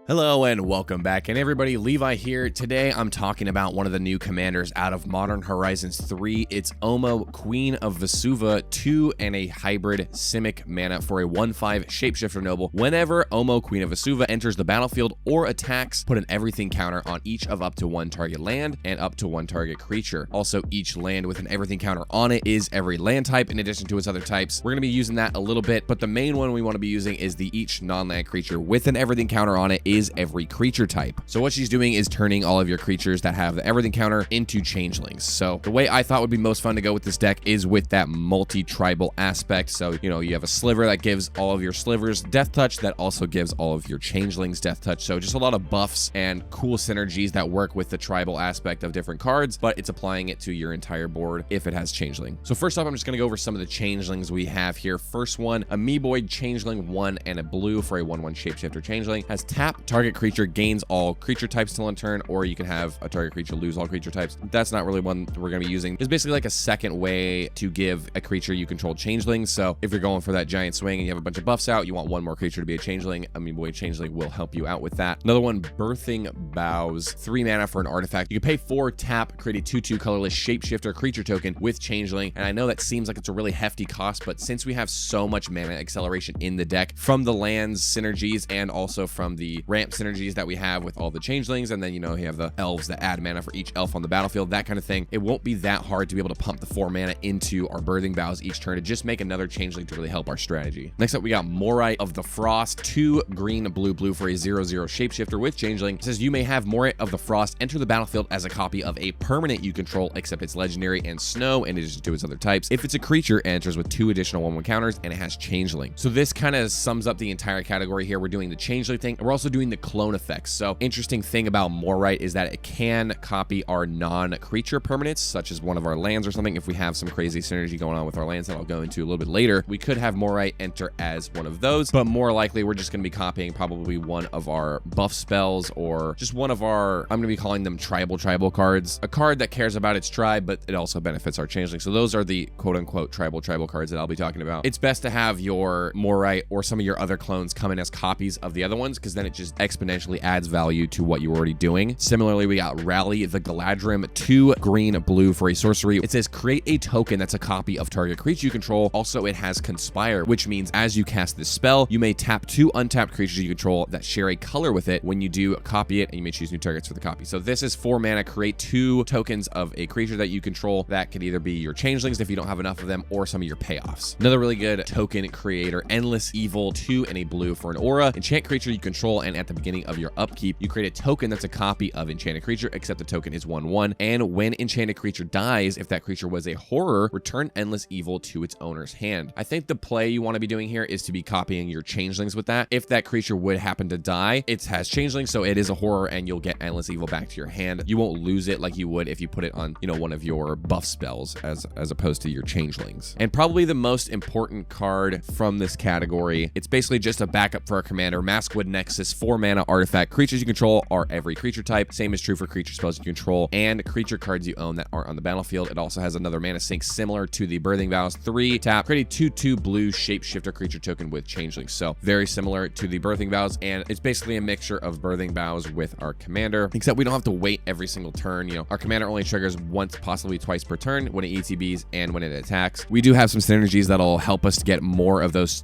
Hello and welcome back, and everybody, Levi here. Today I'm talking about one of the new commanders out of Modern Horizons 3. It's Omo, Queen of Vesuva, 2 and a hybrid Simic mana for a 1/5 Shapeshifter Noble. Whenever Omo, Queen of Vesuva enters the battlefield or attacks, put an everything counter on each of up to 1 target land and up to 1 target creature. Also, each land with an everything counter on it is every land type in addition to its other types. We're going to be using that a little bit, but the main one we want to be using is the each non-land creature with an everything counter on it is every creature type. So what she's doing is turning all of your creatures that have the everything counter into changelings. So the way I thought would be most fun to go with this deck is with that multi-tribal aspect. So, you know, you have a sliver that gives all of your slivers death touch that also gives all of your changelings death touch. So just a lot of buffs and cool synergies that work with the tribal aspect of different cards, but it's applying it to your entire board if it has changeling. So first off, I'm just going to go over some of the changelings we have here. First one, Amoeboid Changeling, 1 and a blue for a 1/1 Shapeshifter Changeling. Has tap, target creature gains all creature types till end turn, or you can have a target creature lose all creature types. That's not really one we're going to be using. It's basically like a second way to give a creature you control changelings. So if you're going for that giant swing and you have a bunch of buffs out, you want one more creature to be a changeling, Amoeboid Changeling will help you out with that. Another one, Birthing Boughs, 3 mana for an artifact. You can pay 4 tap, create a 2/2 colorless shapeshifter creature token with changeling. And I know that seems like it's a really hefty cost, but since we have so much mana acceleration in the deck from the lands synergies and also from the ramp synergies that we have with all the changelings, and then, you know, you have the elves that add mana for each elf on the battlefield, that kind of thing. It won't be that hard to be able to pump the 4 mana into our Birthing Boughs each turn to just make another changeling to really help our strategy. Next up, we got Morite of the Frost, 2 green, blue for a 0/0 shapeshifter with changeling. It says you may have Morite of the Frost enter the battlefield as a copy of a permanent you control, except it's legendary and snow in addition to its other types. If it's a creature, it enters with 2 additional 1/1 counters, and it has changeling. So this kind of sums up the entire category here. We're doing the changeling thing, and we're also doing the clone effects. So interesting thing about Morite is that it can copy our non-creature permanents, such as one of our lands or something. If we have some crazy synergy going on with our lands that I'll go into a little bit later, we could have Morite enter as one of those, but more likely we're just going to be copying probably one of our buff spells or just one of our, I'm going to be calling them tribal cards, a card that cares about its tribe, but it also benefits our changeling. So those are the quote-unquote tribal cards that I'll be talking about. It's best to have your Morite or some of your other clones come in as copies of the other ones, because then it just exponentially adds value to what you're already doing. Similarly, we got Rally the Galadrim, 2 green, blue for a sorcery. It says create a token that's a copy of target creature you control. Also, it has Conspire, which means as you cast this spell, you may tap 2 untapped creatures you control that share a color with it. When you do, copy it, and you may choose new targets for the copy. So this is 4 mana, create 2 tokens of a creature that you control. That could either be your changelings if you don't have enough of them, or some of your payoffs. Another really good token creator, Endless Evil, 2 and a blue for an aura. Enchant creature you control, and at the beginning of your upkeep, you create a token that's a copy of enchanted creature, except the token is 1/1. And when enchanted creature dies, if that creature was a horror, return Endless Evil to its owner's hand. I think the play you want to be doing here is to be copying your changelings with that. If that creature would happen to die, it has changelings, so it is a horror, and you'll get Endless Evil back to your hand. You won't lose it like you would if you put it on, you know, one of your buff spells as opposed to your changelings. And probably the most important card from this category, it's basically just a backup for our commander, Maskwood Nexus, 4 mana artifact. Creatures you control are every creature type. Same is true for creature spells you control and creature cards you own that aren't on the battlefield. It also has another mana sink similar to the Birthing Boughs, 3 tap, create a 2/2 blue shapeshifter creature token with changeling. So very similar to the Birthing Boughs, and it's basically a mixture of Birthing Boughs with our commander, except we don't have to wait every single turn. You know, our commander only triggers once, possibly twice per turn when it ETBs and when it attacks. We do have some synergies that'll help us to get more of those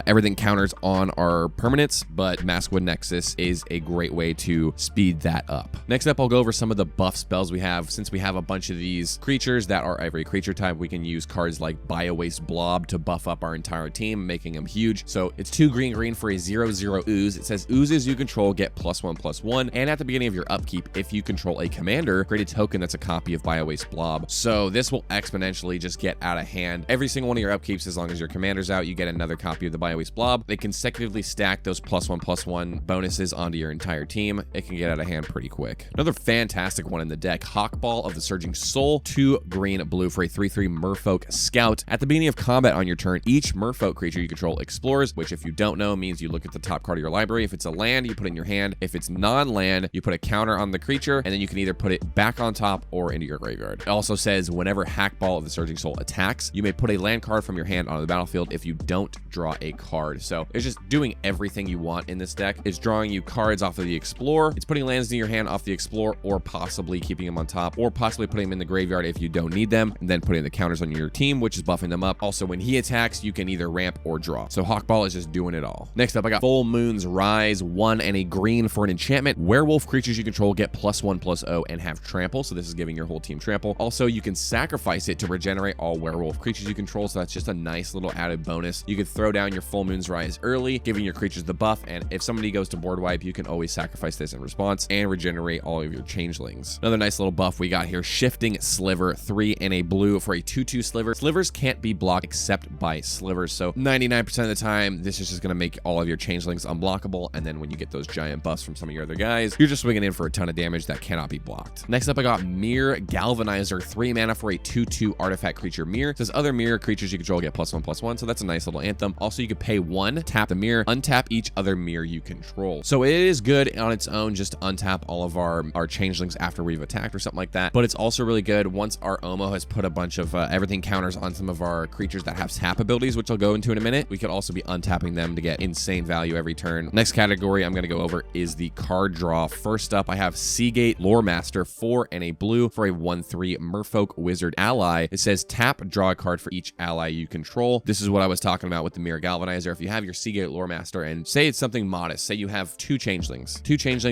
everything counters on our permanents, but Maskwood Nexus is a great way to speed that up. Next up, I'll go over some of the buff spells we have. Since we have a bunch of these creatures that are every creature type, we can use cards like Bio-Waste Blob to buff up our entire team, making them huge. So it's 2 green for a 0/0 ooze. It says oozes you control get +1/+1, and at the beginning of your upkeep, if you control a commander, create a token that's a copy of Bio-Waste Blob. So this will exponentially just get out of hand. Every single one of your upkeeps, as long as your commander's out, you get another copy of the Bio-Waste Blob. They consecutively stack those +1/+1 bonuses onto your entire team. It can get out of hand pretty quick. Another fantastic one in the deck, Hawkball of the Surging Soul, 2 green, blue for a 3/3 Merfolk Scout. At the beginning of combat on your turn, each Merfolk creature you control explores, which if you don't know means you look at the top card of your library. If it's a land, you put it in your hand. If it's non-land, you put a counter on the creature, and then you can either put it back on top or into your graveyard. It also says whenever Hackball of the Surging Soul attacks, you may put a land card from your hand onto the battlefield if you don't draw a card. So it's just doing everything you want in this deck. It's drawing you cards off of the Explore. It's putting lands in your hand off the Explore, or possibly keeping them on top, or possibly putting them in the graveyard if you don't need them, and then putting the counters on your team, which is buffing them up. Also, when he attacks, you can either ramp or draw. So Hawkball is just doing it all. Next up, I got Full Moon's Rise, 1 and a green for an enchantment. Werewolf creatures you control get +1/+0 and have trample, so this is giving your whole team trample. Also, you can sacrifice it to regenerate all werewolf creatures you control, so that's just a nice little added bonus. You can throw down your Full Moon's Rise early, giving your creatures the buff, and if somebody goes to board wipe, you can always sacrifice this in response and regenerate all of your changelings. Another nice little buff we got here, Shifting Sliver, 3 and a blue for a 2/2 sliver. Slivers can't be blocked except by slivers, so 99% of the time, this is just going to make all of your changelings unblockable, and then when you get those giant buffs from some of your other guys, you're just swinging in for a ton of damage that cannot be blocked. Next up, I got Mirror Galvanizer, 3 mana for a 2/2 artifact creature mirror. It says other mirror creatures you control get +1/+1, so that's a nice little anthem. Also, you could pay 1, tap the mirror, untap each other mirror you control. So it is good on its own just to untap all of our changelings after we've attacked or something like that, but it's also really good once our Omo has put a bunch of everything counters on some of our creatures that have tap abilities, which I'll go into in a minute. We could also be untapping them to get insane value every turn. Next category I'm going to go over is the card draw. First up, I have Seagate Loremaster, 4 and a blue for a 1/3 Merfolk Wizard ally. It says tap, draw a card for each ally you control. This is what I was talking about with the Mirror Galvanizer. If you have your Seagate Loremaster, and say it's something modest, say you have 2 changelings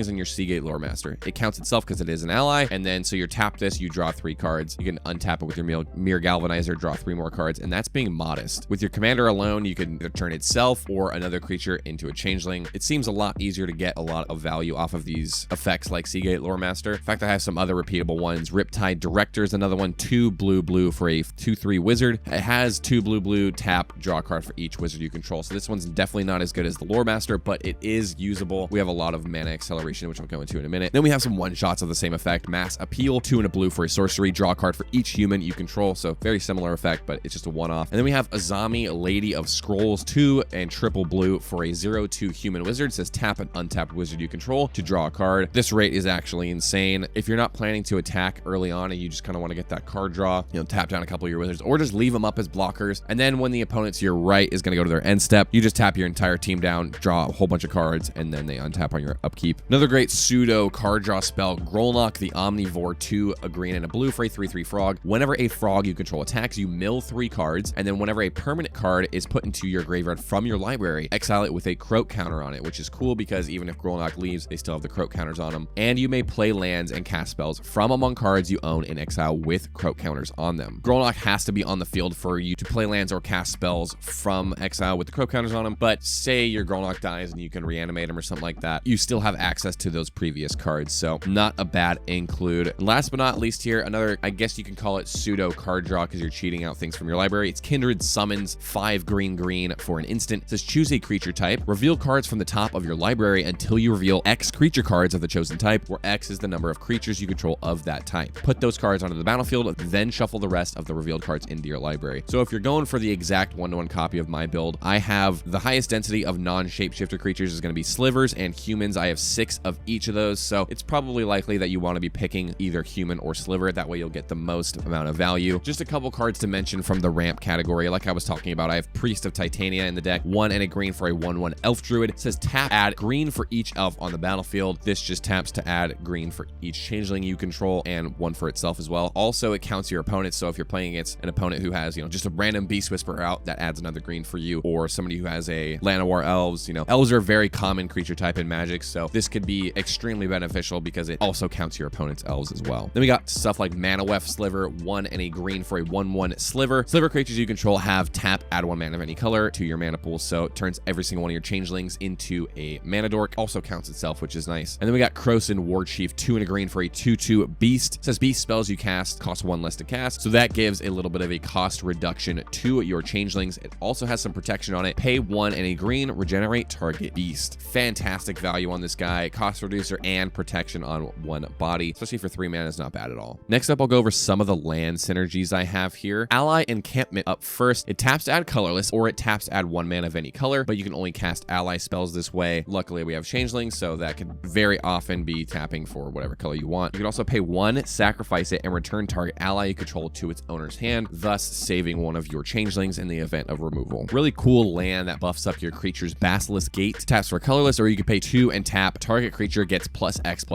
in your Seagate Loremaster, it counts itself because it is an ally, and then so you tap this, you draw 3 cards. You can untap it with your Mirror Galvanizer, draw 3 more cards, and that's being modest. With your commander alone, you can either turn itself or another creature into a changeling. It seems a lot easier to get a lot of value off of these effects like Seagate Loremaster. In fact, I have some other repeatable ones. Riptide Director is another one, 2 blue for a 2/3 wizard. It has 2 blue, tap, draw a card for each wizard you control. So this one's definitely not as good as the Loremaster, but it is usable. We have a lot of mana acceleration, which I'll go into in a minute. Then we have some one-shots of the same effect. Mass Appeal, 2 and a blue for a sorcery, draw a card for each human you control. So very similar effect, but it's just a one-off. And then we have Azami, Lady of Scrolls, 2 and triple blue for a 0/2 human wizard. It says tap an untapped wizard you control to draw a card. This rate is actually insane. If you're not planning to attack early on and you just kind of want to get that card draw, tap down a couple of your wizards or just leave them up as blockers. And then when the opponent to your right is going to go to their end step, you just tap your entire team down, draw a whole bunch of cards, and then they untap on your upkeep. Another great pseudo card draw spell, Grolnok the Omnivore, 2 a green and a blue for a 3/3 frog. Whenever a frog you control attacks, you mill 3 cards, and then whenever a permanent card is put into your graveyard from your library, exile it with a croak counter on it, which is cool because even if Grolnok leaves, they still have the croak counters on them. And you may play lands and cast spells from among cards you own in exile with croak counters on them. Grolnok has to be on the field for you to play lands or cast spells from exile with the croak counters on them, but say your Grolnok dies and you can reanimate him or something like that, you still have access to those previous cards, so not a bad include. And last but not least here, another, I guess you can call it pseudo card draw because you're cheating out things from your library. It's Kindred Summons, 5 green for an instant. It says choose a creature type, reveal cards from the top of your library until you reveal X creature cards of the chosen type, where X is the number of creatures you control of that type. Put those cards onto the battlefield, then shuffle the rest of the revealed cards into your library. So if you're going for the exact 1-to-1 copy of my build, I have the highest density of non-shapeshifter creatures is going to be slivers and humans. I have 6 of each of those, so it's probably likely that you want to be picking either human or sliver. That way you'll get the most amount of value. Just a couple cards to mention from the ramp category. Like I was talking about, I have Priest of Titania in the deck, 1 and a green for a 1/1 elf druid. It says tap, add green for each elf on the battlefield. This just taps to add green for each changeling you control and 1 for itself as well. Also, it counts your opponents, so if you're playing against an opponent who has, just a random Beast Whisperer out, that adds another green for you, or somebody who has a Llanowar elves. Elves are a very common creature type in Magic, so this could be extremely beneficial because it also counts your opponent's elves as well. Then we got stuff like Manawef Sliver, 1 and a green for a 1/1 sliver. Sliver creatures you control have tap, add 1 mana of any color to your mana pool, so it turns every single one of your changelings into a mana dork. Also counts itself, which is nice. And then we got Krosan Warchief, 2 and a green for a 2/2 beast. It says beast spells you cast cost 1 less to cast, so that gives a little bit of a cost reduction to your changelings. It also has some protection on it. Pay 1 and a green, regenerate target beast. Fantastic value on this guy. Cost reducer and protection on 1 body, especially for 3 mana is not bad at all. Next up, I'll go over some of the land synergies I have here. Ally Encampment up first. It taps to add colorless, or it taps to add 1 mana of any color, but you can only cast ally spells this way. Luckily, we have changelings, so that could very often be tapping for whatever color you want. You can also pay 1, sacrifice it, and return target ally you control to its owner's hand, thus saving 1 of your changelings in the event of removal. Really cool land that buffs up your creature's Basilisk Gate. Taps for color colorless, or you can pay 2 and tap. Target creature gets +X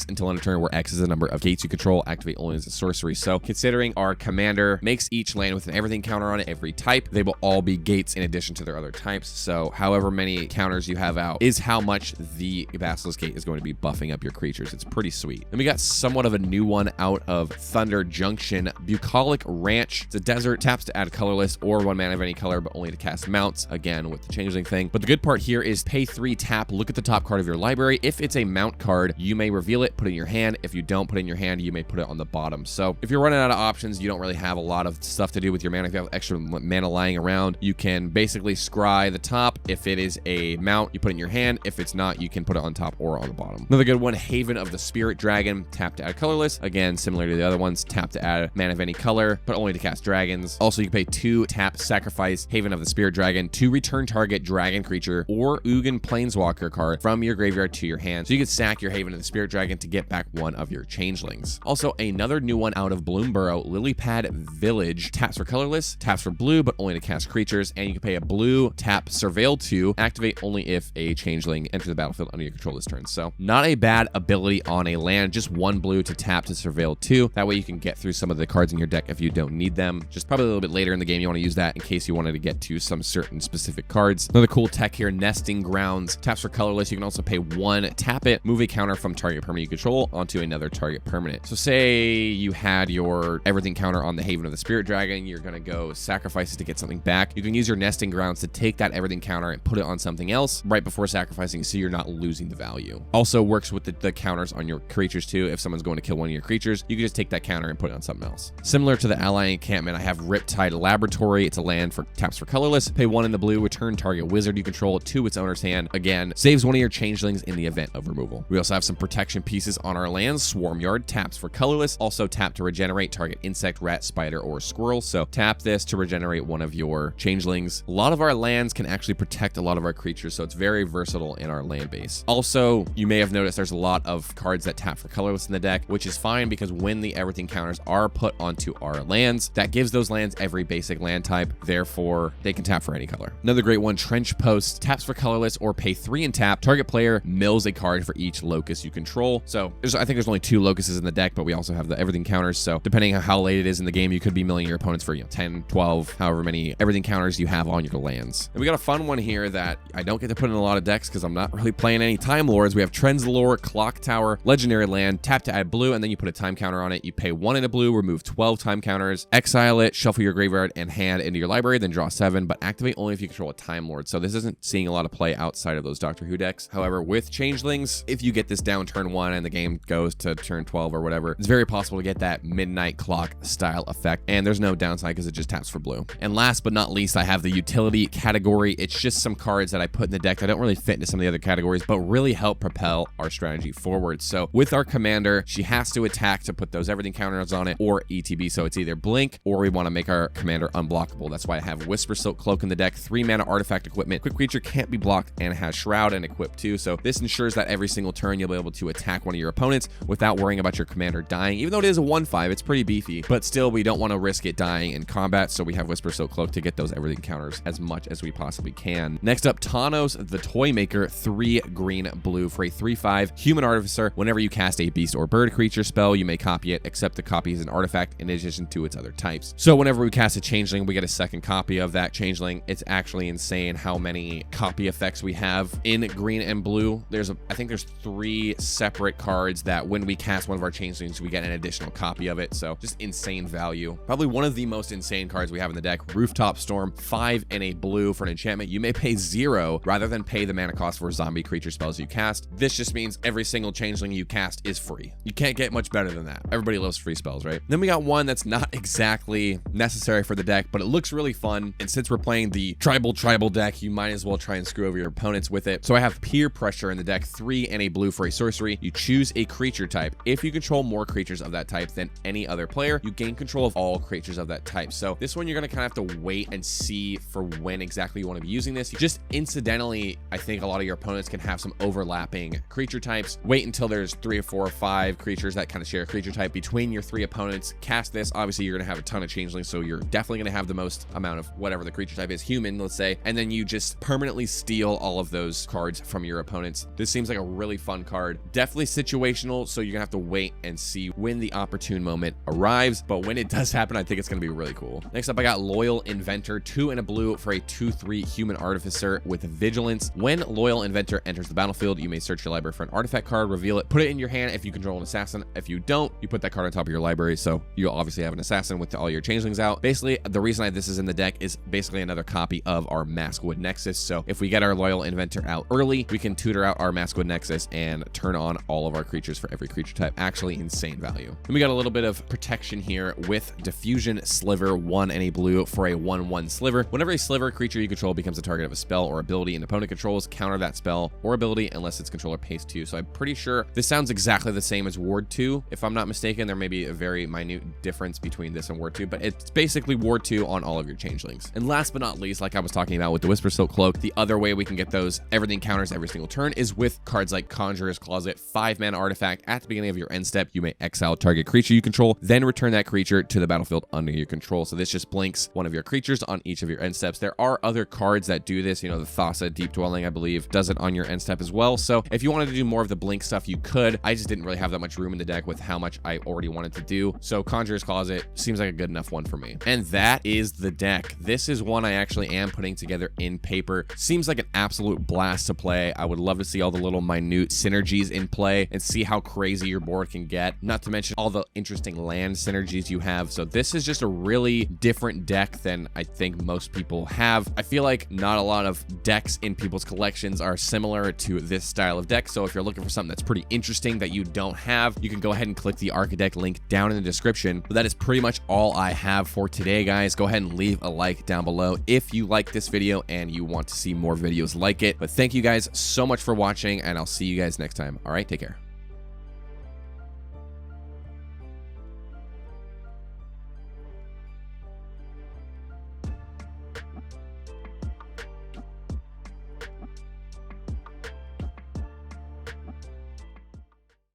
until end of turn, where X is the number of gates you control. Activate only as a sorcery. So considering our commander makes each land with an everything counter on it, every type, they will all be gates in addition to their other types. So however many counters you have out is how much the Basilisk Gate is going to be buffing up your creatures. It's pretty sweet. Then we got somewhat of a new one out of Thunder Junction, Bucolic Ranch. It's a desert, taps to add colorless or 1 mana of any color, but only to cast mounts, again with the Changeling thing. But the good part here is pay 3, tap, look at the top card of your library. If it's a mount card, you may reveal it, put it in your hand. If you don't put it in your hand, you may put it on the bottom. So if you're running out of options, you don't really have a lot of stuff to do with your mana. If you have extra mana lying around, you can basically scry the top. If it is a mount, you put it in your hand. If it's not, you can put it on top or on the bottom. Another good one, Haven of the Spirit Dragon, tap to add colorless. Again, similar to the other ones, tap to add mana of any color, but only to cast dragons. Also, you can pay 2, tap, sacrifice Haven of the Spirit Dragon to return target dragon creature or Ugin Planeswalker card from your graveyard to your hand. So you can sack your Haven of the Spirit Dragon to get back one of your changelings. Also, another new one out of Bloomborough, Lilypad Village, taps for colorless, taps for blue, but only to cast creatures, and you can pay a blue, tap, surveil 2, activate only if a changeling enters the battlefield under your control this turn. So not a bad ability on a land, just 1 blue to tap to surveil 2. That way you can get through some of the cards in your deck if you don't need them. Just probably a little bit later in the game, you want to use that in case you wanted to get to some certain specific cards. Another cool tech here, Nesting Grounds, taps for colorless. You can also pay 1, tap it, move a counter from target permanent you control onto another target permanent. So say you had your everything counter on the Haven of the Spirit Dragon, you're going to go sacrifice it to get something back. You can use your Nesting Grounds to take that everything counter and put it on something else right before sacrificing, so you're not losing the value. Also works with the counters on your creatures too. If someone's going to kill one of your creatures, you can just take that counter and put it on something else. Similar to the Ally Encampment, I have Riptide Laboratory. It's a land for taps for colorless. Pay 1 in the blue, return target wizard you control to its owner's hand. Again, saves one of your changelings in the event of removal. We also have some protection pieces on our lands. Swarm Yard, taps for colorless. Also tap to regenerate target insect, rat, spider, or squirrel. So tap this to regenerate one of your changelings. A lot of our lands can actually protect a lot of our creatures, so it's very versatile in our land base. Also, you may have noticed there's a lot of cards that tap for colorless in the deck, which is fine because when the everything counters are put onto our lands, that gives those lands every basic land type, therefore they can tap for any color. Another great one, Trench Post, taps for colorless or pay 3 and tap. Target player mills a card for each locus you control. So I think there's only 2 locuses in the deck, but we also have the everything counters, so depending on how late it is in the game, you could be milling your opponents for 10, 12, however many everything counters you have on your lands. And we got a fun one here that I don't get to put in a lot of decks because I'm not really playing any Time Lords. We have Trenzalore, Clock Tower, legendary land, tap to add blue, and then you put a time counter on it. You pay 1 in a blue, remove 12 time counters, exile it, shuffle your graveyard and hand into your library, then draw 7, but activate only if you control a Time Lord. So this isn't seeing a lot of play outside of those Doctor Who decks. However, with Changelings, if you get this down turn 1 and the game goes to turn 12 or whatever, it's very possible to get that midnight clock style effect, and there's no downside because it just taps for blue. And last but not least, I have the utility category. It's just some cards that I put in the deck that don't really fit into some of the other categories, but really help propel our strategy forward. So with our commander, she has to attack to put those everything counters on it, or ETB. So it's either blink or we want to make our commander unblockable. That's why I have Whisper Silk Cloak in the deck, 3 mana artifact equipment. Quick creature can't be blocked and has Shroud and equip too. So this ensures that every single turn you'll be able to attack one of your opponents without worrying about your commander dying. Even though it is a 1/5, it's pretty beefy, but still we don't want to risk it dying in combat. So we have Whisper Silk Cloak to get those everything counters as much as we possibly can. Next up, Tawnos the Toymaker, 3 green blue for a 3/5 human artificer. Whenever you cast a beast or bird creature spell, you may copy it, except the copy is an artifact in addition to its other types. So whenever we cast a changeling, we get a second copy of that changeling. It's actually insane how many copy effects we have in green and blue. I think there's 3 separate cards that when we cast one of our changelings, we get an additional copy of it. So just insane value. Probably one of the most insane cards we have in the deck, Rooftop Storm, 5 and a blue for an enchantment. You may pay 0 rather than pay the mana cost for zombie creature spells you cast. This just means every single changeling you cast is free. You can't get much better than that. Everybody loves free spells, right? Then we got one that's not exactly necessary for the deck, but it looks really fun. And since we're playing the tribal deck, you might as well try and screw over your opponents with it. So I have Peer Pressure in the deck, 3 and a blue for a sorcery. You choose a creature type. If you control more creatures of that type than any other player, you gain control of all creatures of that type. So this one, you're going to kind of have to wait and see for when exactly you want to be using this. Just incidentally, I think a lot of your opponents can have some overlapping creature types. Wait until there's 3 or 4 or 5 creatures that kind of share a creature type between your 3 opponents. Cast this. Obviously, you're going to have a ton of changelings, so you're definitely going to have the most amount of whatever the creature type is, human, let's say, and then you just permanently steal all of those force cards from your opponents. This seems like a really fun card. Definitely situational, so you're gonna have to wait and see when the opportune moment arrives, but when it does happen, I think it's gonna be really cool. Next up, I got Loyal Inventor, 2 and a blue for a 2/3 human artificer with vigilance. When Loyal Inventor enters the battlefield, you may search your library for an artifact card, reveal it, put it in your hand if you control an assassin. If you don't, you put that card on top of your library, so you obviously have an assassin with all your changelings out. Basically, the reason this is in the deck is basically another copy of our Maskwood Nexus, so if we get our Loyal Inventor out early, we can tutor out our Maskwood Nexus and turn on all of our creatures for every creature type. Actually insane value. Then we got a little bit of protection here with Diffusion Sliver, 1 and a blue for a 1/1 sliver. Whenever a sliver creature you control becomes a target of a spell or ability an opponent controls, counter that spell or ability unless its controller pays 2. So I'm pretty sure this sounds exactly the same as Ward 2. If I'm not mistaken, there may be a very minute difference between this and Ward 2, but it's basically Ward 2 on all of your changelings. And last but not least, like I was talking about with the Whisper Silk Cloak, the other way we can get those everything counters every single turn is with cards like Conjurer's Closet, 5-mana artifact. At the beginning of your end step, you may exile target creature you control, then return that creature to the battlefield under your control. So this just blinks one of your creatures on each of your end steps. There are other cards that do this, you know, the Thassa Deep Dwelling, I believe, does it on your end step as well. So if you wanted to do more of the blink stuff, you could. I just didn't really have that much room in the deck with how much I already wanted to do. So Conjurer's Closet seems like a good enough one for me. And that is the deck. This is one I actually am putting together in paper. Seems like an absolute blast to play. I would love to see all the little minute synergies in play and see how crazy your board can get. Not to mention all the interesting land synergies you have. So this is just a really different deck than I think most people have. I feel like not a lot of decks in people's collections are similar to this style of deck. So if you're looking for something that's pretty interesting that you don't have, you can go ahead and click the Architect link down in the description. But that is pretty much all I have for today, guys. Go ahead and leave a like down below if you like this video and you want to see more videos like it. But thank you guys so much for watching, and I'll see you guys next time. All right, take care.